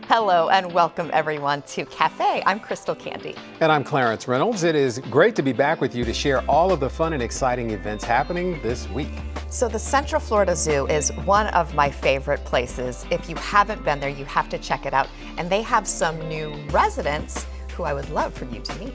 Hello and welcome everyone to Cafe. I'm Crystal Candy. And I'm Clarence Reynolds. It is great to be back with you to share all of the fun and exciting events happening this week. So the Central Florida Zoo is one of my favorite places. If you haven't been there, you have to check it out. And they have some new residents who I would love for you to meet.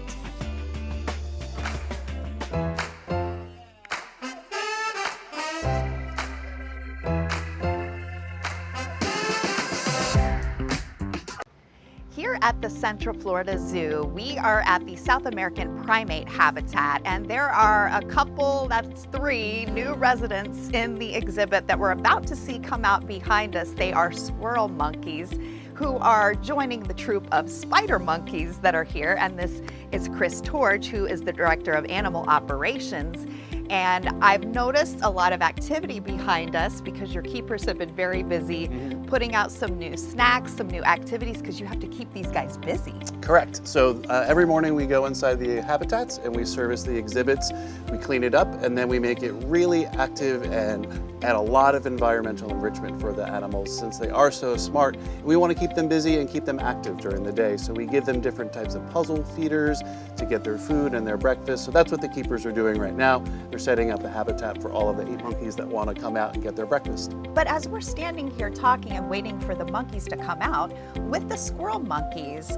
Here at the Central Florida Zoo, we are at the South American primate habitat, and there are a couple, that's 3 new residents in the exhibit that we're about to see come out behind us. They are squirrel monkeys who are joining the troop of spider monkeys that are here, and this is Chris Torge, who is the Director of Animal Operations. And I've noticed a lot of activity behind us because your keepers have been very busy putting out some new snacks, some new activities, because you have to keep these guys busy. Correct. So every morning we go inside the habitats and we service the exhibits, we clean it up, and then we make it really active and add a lot of environmental enrichment for the animals since they are so smart. We want to keep them busy and keep them active during the day. So we give them different types of puzzle feeders to get their food and their breakfast. So that's what the keepers are doing right now. They're setting up the habitat for all of the 8 monkeys that want to come out and get their breakfast. But as we're standing here talking and waiting for the monkeys to come out, with the squirrel monkeys,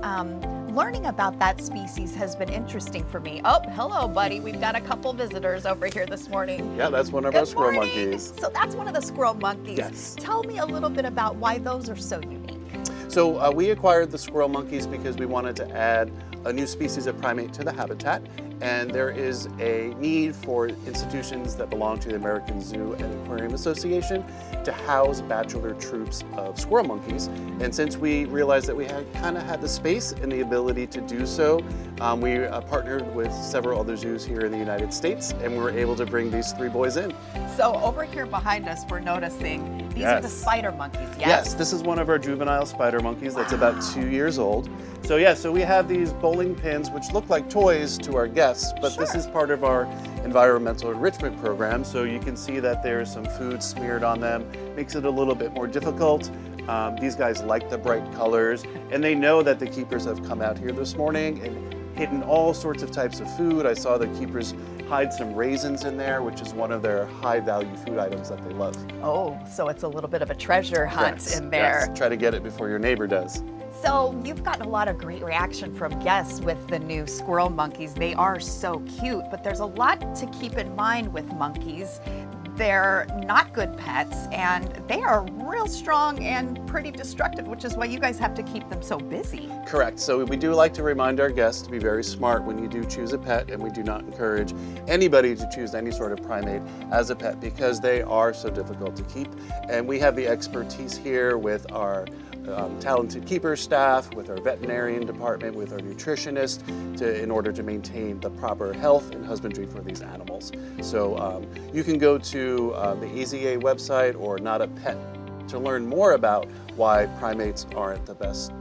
learning about that species has been interesting for me. Oh, hello, buddy. We've got a couple visitors over here this morning. Yeah, that's one of our squirrel monkeys. So that's one of the squirrel monkeys. Yes. Tell me a little bit about why those are so unique. So we acquired the squirrel monkeys because we wanted to add a new species of primate to the habitat, and there is a need for institutions that belong to the American Zoo and Aquarium Association to house bachelor troops of squirrel monkeys. And since we realized that we kind of had the space and the ability to do so, we partnered with several other zoos here in the United States, and we were able to bring these 3 boys in. So over here behind us, we're noticing these are the spider monkeys, yes? Yes, this is one of our juvenile spider monkeys that's about 2 years old. So yeah, so we have these bowling pins which look like toys to our guests, but this is part of our environmental enrichment program. So you can see that there's some food smeared on them, makes it a little bit more difficult. These guys like the bright colors, and they know that the keepers have come out here this morning and hidden all sorts of types of food. I saw the keepers hide some raisins in there, which is one of their high value food items that they love. Oh, so it's a little bit of a treasure hunt in there. Yes. Try to get it before your neighbor does. So you've gotten a lot of great reaction from guests with the new squirrel monkeys. They are so cute, but there's a lot to keep in mind with monkeys. They're not good pets, and they are real strong and pretty destructive, which is why you guys have to keep them so busy. Correct. So we do like to remind our guests to be very smart when you do choose a pet, and we do not encourage anybody to choose any sort of primate as a pet because they are so difficult to keep. And we have the expertise here with our talented keeper staff, with our veterinarian department, with our nutritionist, in order to maintain the proper health and husbandry for these animals. So you can go to the AZA website or Not a Pet to learn more about why primates aren't the best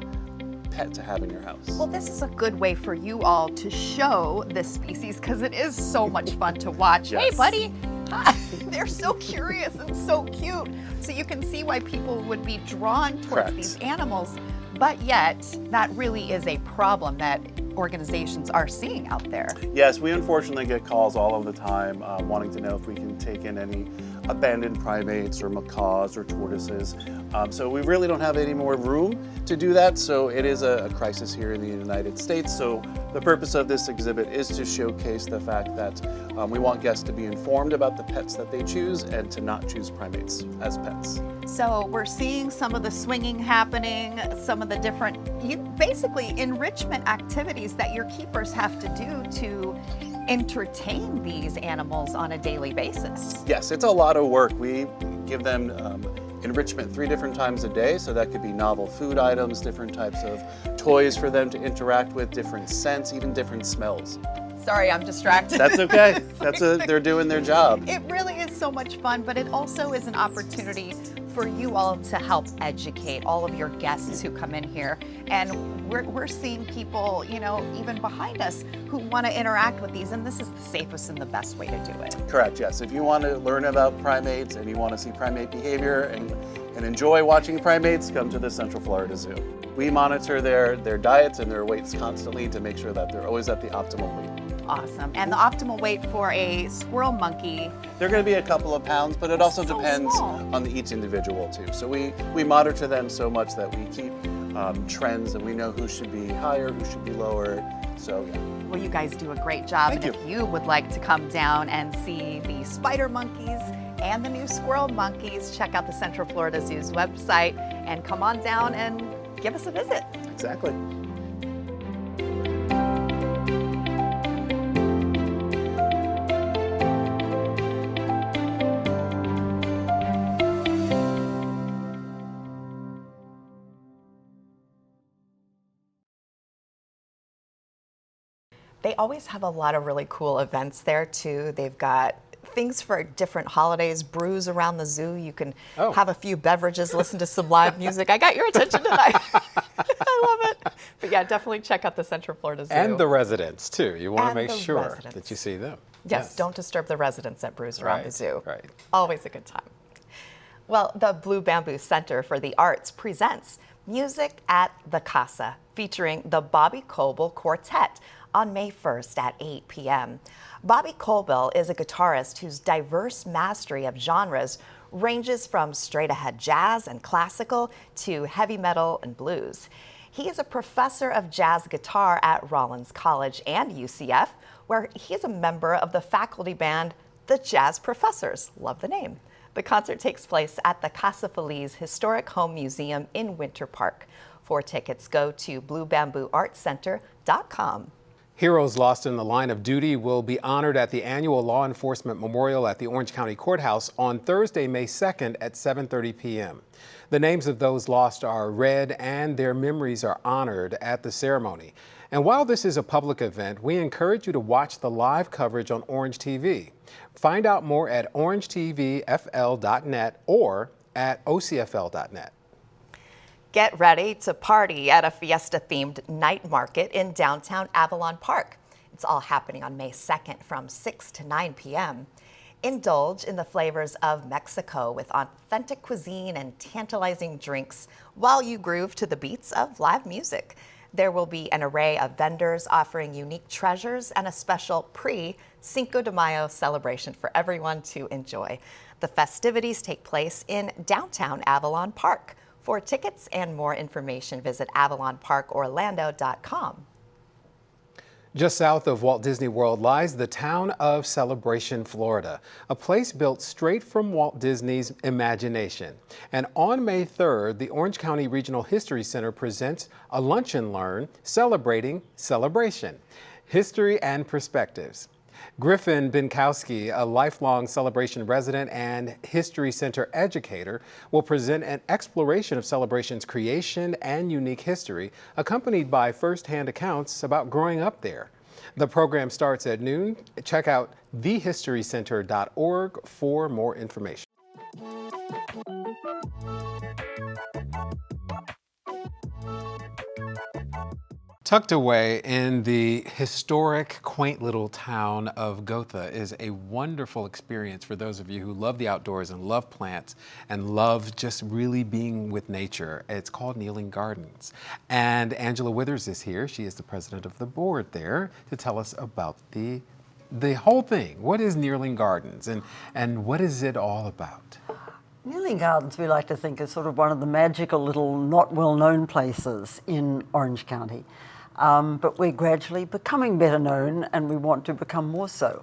pet to have in your house. Well, this is a good way for you all to show this species because it is so much fun to watch. Yes. Hey, buddy. Hi. They're so curious and so cute. So you can see why people would be drawn towards these animals. But yet, that really is a problem that organizations are seeing out there. Yes, we unfortunately get calls all of the time wanting to know if we can take in any abandoned primates or macaws or tortoises. So we really don't have any more room to do that. So it is a crisis here in the United States. So the purpose of this exhibit is to showcase the fact that we want guests to be informed about the pets that they choose and to not choose primates as pets. So we're seeing some of the swinging happening, some of the different, basically enrichment activities that your keepers have to do to entertain these animals on a daily basis. Yes, it's a lot of work. We give them enrichment 3 different times a day, so that could be novel food items, different types of toys for them to interact with, different scents, even different smells. Sorry, I'm distracted. That's okay. They're doing their job. It really is so much fun, but it also is an opportunity for you all to help educate all of your guests who come in here. And we're seeing people, even behind us who want to interact with these, and this is the safest and the best way to do it. Correct, yes. If you want to learn about primates and you want to see primate behavior and enjoy watching primates, come to the Central Florida Zoo. We monitor their diets and their weights constantly to make sure that they're always at the optimal weight. Awesome. And the optimal weight for a squirrel monkey? They're going to be a couple of pounds, but it also So depends small. on each individual too. So we monitor them so much that we keep trends and we know who should be higher, who should be lower. So yeah. Well, you guys do a great job. Thank and if you would like to come down and see the spider monkeys and the new squirrel monkeys, check out the Central Florida Zoo's website and come on down and give us a visit. Exactly. They always have a lot of really cool events there too. They've got things for different holidays, brews around the zoo. You can have a few beverages, listen to some live music. I got your attention tonight. I love it. But yeah, definitely check out the Central Florida Zoo. And the residents too. You want to And make the sure residents. that you see them. Yes, don't disturb the residents at Brews Around the Zoo. Right. Always a good time. Well, the Blue Bamboo Center for the Arts presents Music at the Casa, featuring the Bobby Coble Quartet on May 1st at 8 p.m. Bobby Coble is a guitarist whose diverse mastery of genres ranges from straight-ahead jazz and classical to heavy metal and blues. He is a professor of jazz guitar at Rollins College and UCF, where he is a member of the faculty band, the Jazz Professors. Love the name. The concert takes place at the Casa Feliz Historic Home Museum in Winter Park. For tickets, go to bluebambooartcenter.com. Heroes lost in the line of duty will be honored at the annual Law Enforcement Memorial at the Orange County Courthouse on Thursday, May 2nd at 7:30 p.m. The names of those lost are read and their memories are honored at the ceremony. And while this is a public event, we encourage you to watch the live coverage on Orange TV. Find out more at orangetvfl.net or at ocfl.net. Get ready to party at a fiesta-themed night market in downtown Avalon Park. It's all happening on May 2nd from 6 to 9 p.m. Indulge in the flavors of Mexico with authentic cuisine and tantalizing drinks while you groove to the beats of live music. There will be an array of vendors offering unique treasures and a special pre-Cinco de Mayo celebration for everyone to enjoy. The festivities take place in downtown Avalon Park. For tickets and more information, visit avalonparkorlando.com. Just south of Walt Disney World lies the town of Celebration, Florida, a place built straight from Walt Disney's imagination. And on May 3rd, the Orange County Regional History Center presents a lunch and learn celebrating celebration, history and perspectives. Griffin Binkowski, a lifelong Celebration resident and History Center educator, will present an exploration of Celebration's creation and unique history, accompanied by first-hand accounts about growing up there. The program starts at noon. Check out thehistorycenter.org for more information. Tucked away in the historic, quaint little town of Gotha is a wonderful experience for those of you who love the outdoors and love plants and love just really being with nature. It's called Kneeling Gardens. And Angela Withers is here. She is the president of the board there to tell us about the whole thing. What is Kneeling Gardens and what is it all about? Kneeling Gardens, we like to think, is sort of one of the magical little not well-known places in Orange County. But we're gradually becoming better known and we want to become more so.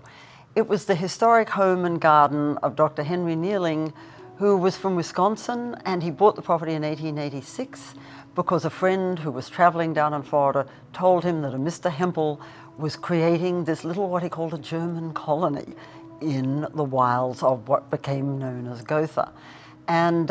It was the historic home and garden of Dr. Henry Kneeling, who was from Wisconsin, and he bought the property in 1886 because a friend who was traveling down in Florida told him that a Mr. Hempel was creating this little, what he called a German colony in the wilds of what became known as Gotha. And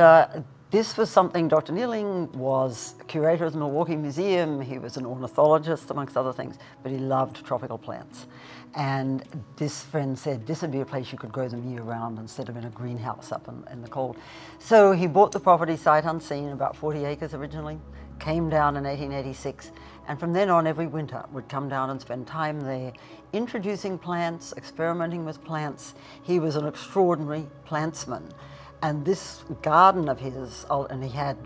this was something Dr. Kneeling was curator of the Milwaukee Museum. He was an ornithologist, amongst other things, but he loved tropical plants. And this friend said this would be a place you could grow them year-round instead of in a greenhouse up in the cold. So he bought the property sight unseen, about 40 acres originally, came down in 1886, and from then on every winter would come down and spend time there, introducing plants, experimenting with plants. He was an extraordinary plantsman. And this garden of his, and he had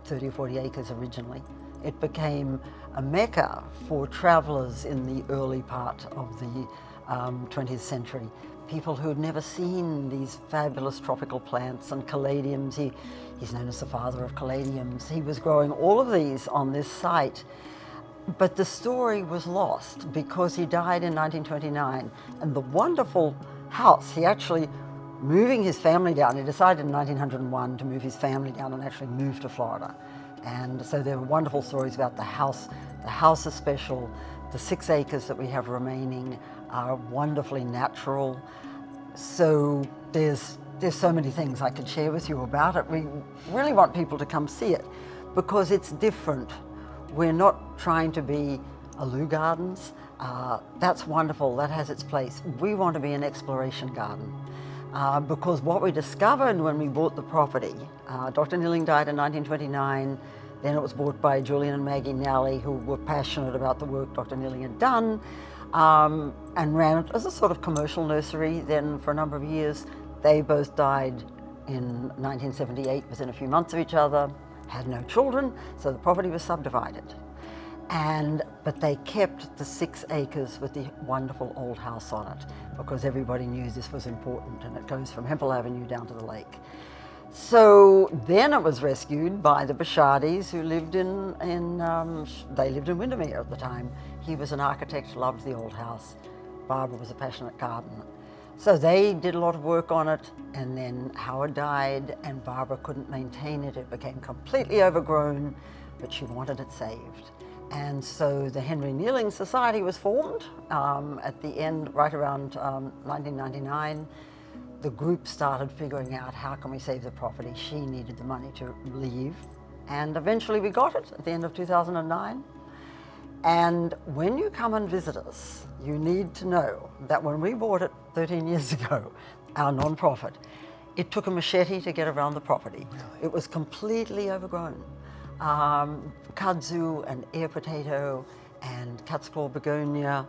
30 or 40 acres originally, It became a mecca for travelers in the early part of the 20th century. People who had never seen these fabulous tropical plants and caladiums. He's known as the father of caladiums. He was growing all of these on this site. But the story was lost because he died in 1929. And the wonderful house, he actually, moving his family down, he decided in 1901 to move his family down and actually move to Florida. And so there are wonderful stories about the house. The house is special. The 6 acres that we have remaining are wonderfully natural. So there's so many things I could share with you about it. We really want people to come see it because it's different. We're not trying to be a Lou Gardens. That's wonderful, that has its place. We want to be an exploration garden because what we discovered when we bought the property, Dr. Nilling died in 1929, then it was bought by Julian and Maggie Nally, who were passionate about the work Dr. Nilling had done, and ran it as a sort of commercial nursery. Then for a number of years, they both died in 1978 within a few months of each other, had no children, so the property was subdivided. But they kept the 6 acres with the wonderful old house on it because everybody knew this was important, and it goes from Hempel Avenue down to the lake. So then it was rescued by the Bashardis, who lived they lived in Windermere at the time. He was an architect, loved the old house. Barbara was a passionate gardener. So they did a lot of work on it, and then Howard died, and Barbara couldn't maintain it. It became completely overgrown, but she wanted it saved. And so the Henry Kneeling Society was formed at the end, right around 1999. The group started figuring out how can we save the property. She needed the money to leave, and eventually we got it at the end of 2009. And when you come and visit us, you need to know that when we bought it 13 years ago, our non-profit, it took a machete to get around the property. Really? It was completely overgrown. Kudzu and air potato and cat's claw begonia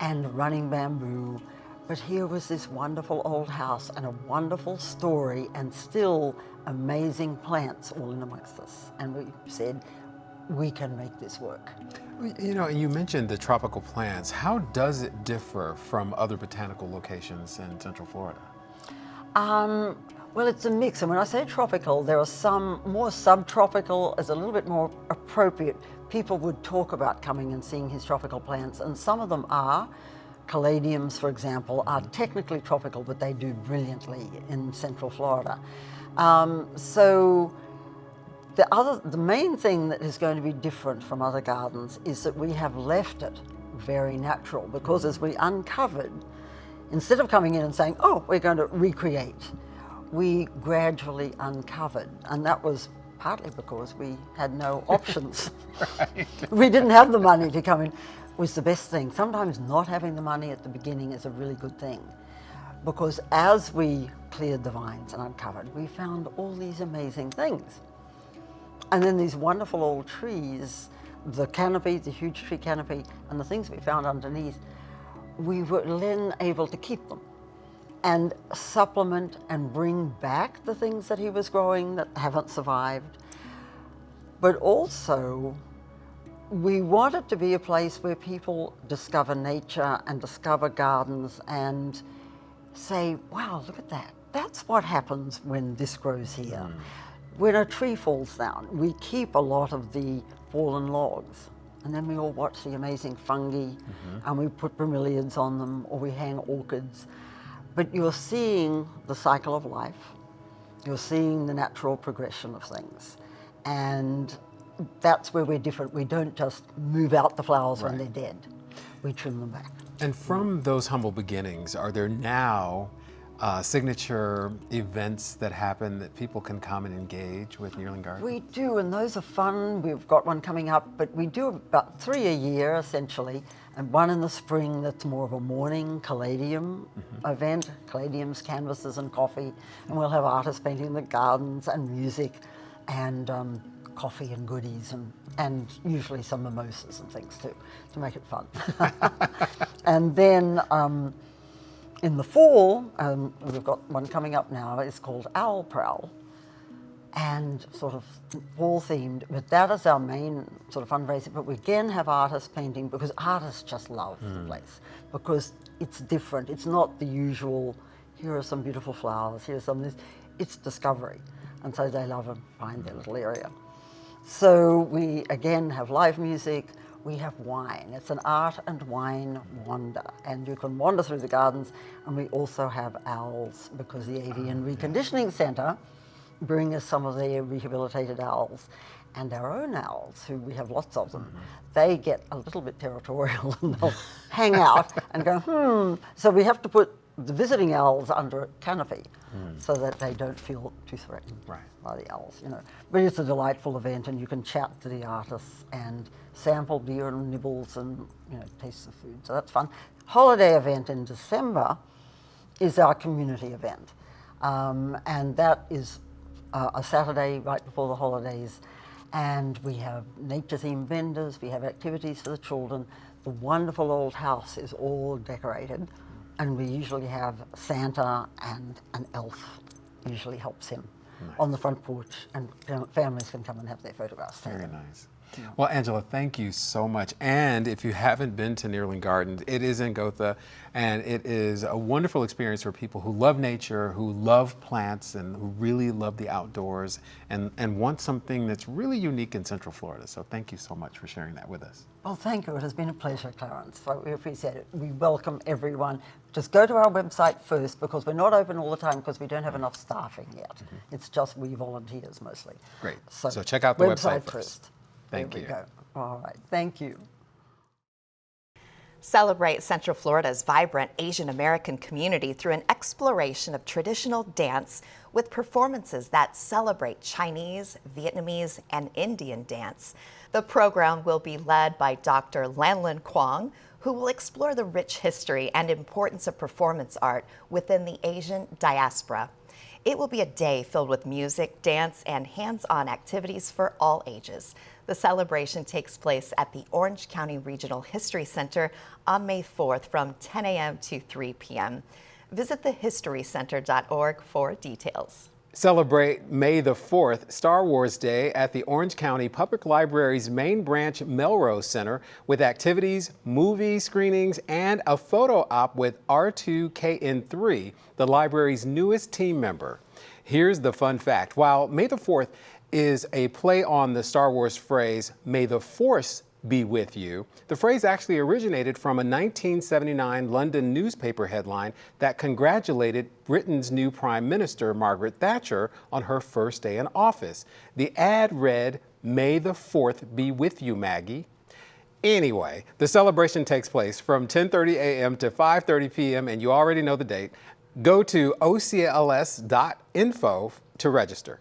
and running bamboo. But here was this wonderful old house and a wonderful story and still amazing plants all in amongst us. And we said, we can make this work. You know, you mentioned the tropical plants. How does it differ from other botanical locations in Central Florida? Well, it's a mix. And when I say tropical, there are some more subtropical, is a little bit more appropriate. People would talk about coming and seeing his tropical plants, and some of them are. Caladiums, for example, are technically tropical, but they do brilliantly in Central Florida. So the main thing that is going to be different from other gardens is that we have left it very natural, because as we uncovered, instead of coming in and saying, oh, we're going to recreate, we gradually uncovered. And that was partly because we had no options. Right. We didn't have the money to come in. Was the best thing. Sometimes not having the money at the beginning is a really good thing, because as we cleared the vines and uncovered, we found all these amazing things. And then these wonderful old trees, the canopy, the huge tree canopy, and the things we found underneath, we were then able to keep them and supplement and bring back the things that he was growing that haven't survived. But also, we want it to be a place where people discover nature and discover gardens and say, wow, look at that. That's what happens when this grows here. When a tree falls down, we keep a lot of the fallen logs, and then we all watch the amazing fungi, and we put bromeliads on them, or we hang orchids. But you're seeing the cycle of life. You're seeing the natural progression of things. And that's where we're different. We don't just move out the flowers when they're dead. We trim them back. And from those humble beginnings, are there now signature events that happen that people can come and engage with Kneeling Garden? We do, and those are fun. We've got one coming up, but we do about 3 a year, essentially, and one in the spring that's more of a morning caladium event, caladiums, canvases, and coffee, and we'll have artists painting the gardens and music and coffee and goodies and usually some mimosas and things too, to make it fun. And then in the fall, we've got one coming up now. It's called Owl Prowl, and sort of fall themed. But that is our main sort of fundraiser. But we again have artists painting because artists just love the place because it's different. It's not the usual, here are some beautiful flowers, here's some of this. It's discovery. And so they love and find their little area. So we again have live music. We have wine. It's an art and wine wander, and you can wander through the gardens. And we also have owls because the Avian Reconditioning Centre bring us some of their rehabilitated owls, and our own owls, who we have lots of them. They get a little bit territorial and they'll hang out and go, So we have to put the visiting owls under a canopy so that they don't feel too threatened by the owls, But it's a delightful event, and you can chat to the artists and sample beer and nibbles and taste the food. So that's fun. Holiday event in December is our community event, and that is a Saturday right before the holidays, and we have nature-themed vendors. We have activities for the children. The wonderful old house is all decorated. And we usually have Santa, and an elf usually helps him on the front porch, and families can come and have their photographs taken. Very nice. Well, Angela, thank you so much. And if you haven't been to Neerling Gardens, it is in Gotha, and it is a wonderful experience for people who love nature, who love plants, and who really love the outdoors, and want something that's really unique in Central Florida. So thank you so much for sharing that with us. Well, thank you. It has been a pleasure, Clarence. We appreciate it. We welcome everyone. Just go to our website first, because we're not open all the time because we don't have enough staffing yet. It's just we volunteers mostly. Great. So check out the website first. first. Thank you. There we go. All right. Thank you. Celebrate Central Florida's vibrant Asian American community through an exploration of traditional dance with performances that celebrate Chinese, Vietnamese, and Indian dance. The program will be led by Dr. Lanlin Kwong, who will explore the rich history and importance of performance art within the Asian diaspora. It will be a day filled with music, dance, and hands-on activities for all ages. The celebration takes place at the Orange County Regional History Center on May 4th from 10 a.m. to 3 p.m. Visit thehistorycenter.org for details. Celebrate May the 4th, Star Wars Day, at the Orange County Public Library's main branch Melrose Center with activities, movie screenings, and a photo op with R2KN3, the library's newest team member. Here's the fun fact. While May the 4th is a play on the Star Wars phrase, "May the Force be with you," the phrase actually originated from a 1979 London newspaper headline that congratulated Britain's new Prime Minister, Margaret Thatcher, on her first day in office. The ad read, "May the 4th be with you, Maggie." Anyway, the celebration takes place from 10:30 a.m. to 5:30 p.m., and you already know the date. Go to ocls.info to register.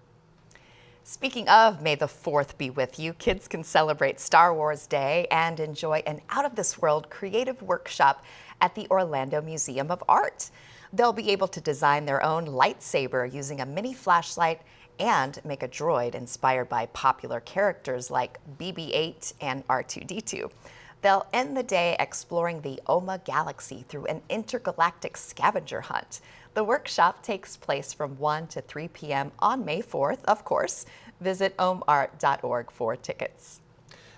Speaking of May the 4th be with you, kids can celebrate Star Wars Day and enjoy an out-of-this-world creative workshop at the Orlando Museum of Art. They'll be able to design their own lightsaber using a mini flashlight and make a droid inspired by popular characters like BB-8 and R2-D2. They'll end the day exploring the OMA galaxy through an intergalactic scavenger hunt. The workshop takes place from 1 to 3 p.m. on May 4th, of course. Visit omart.org for tickets.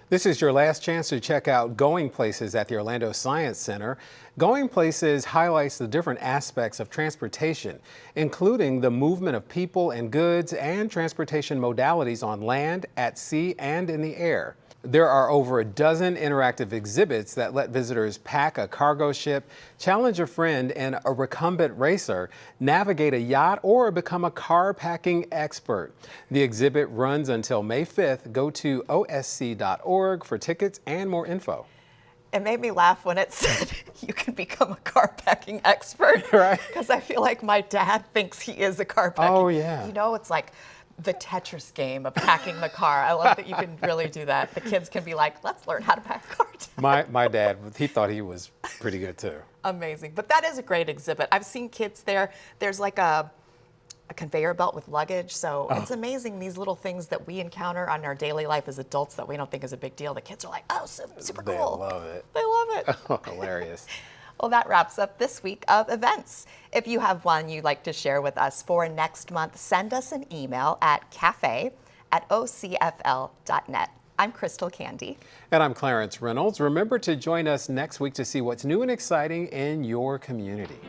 This is your last chance to check out Going Places at the Orlando Science Center. Going Places highlights the different aspects of transportation, including the movement of people and goods and transportation modalities on land, at sea, and in the air. There are over a dozen interactive exhibits that let visitors pack a cargo ship, challenge a friend in a recumbent racer, navigate a yacht, or become a car packing expert. The exhibit runs until May 5th. Go to osc.org for tickets and more info. It made me laugh when it said you can become a car packing expert. Right. Because I feel like my dad thinks he is a car packing. Oh, yeah. You know, it's like the Tetris game of packing the car. I love that you can really do that. The kids can be like, let's learn how to pack a car. My dad, he thought he was pretty good too. Amazing. But that is a great exhibit. I've seen kids there. There's like a conveyor belt with luggage. So it's amazing, these little things that we encounter on our daily life as adults that we don't think is a big deal. The kids are like, oh, super cool. They love it. They love it. Oh, hilarious. Well, that wraps up this week of events. If you have one you'd like to share with us for next month, send us an email at cafe@ocfl.net. I'm Crystal Candy. And I'm Clarence Reynolds. Remember to join us next week to see what's new and exciting in your community.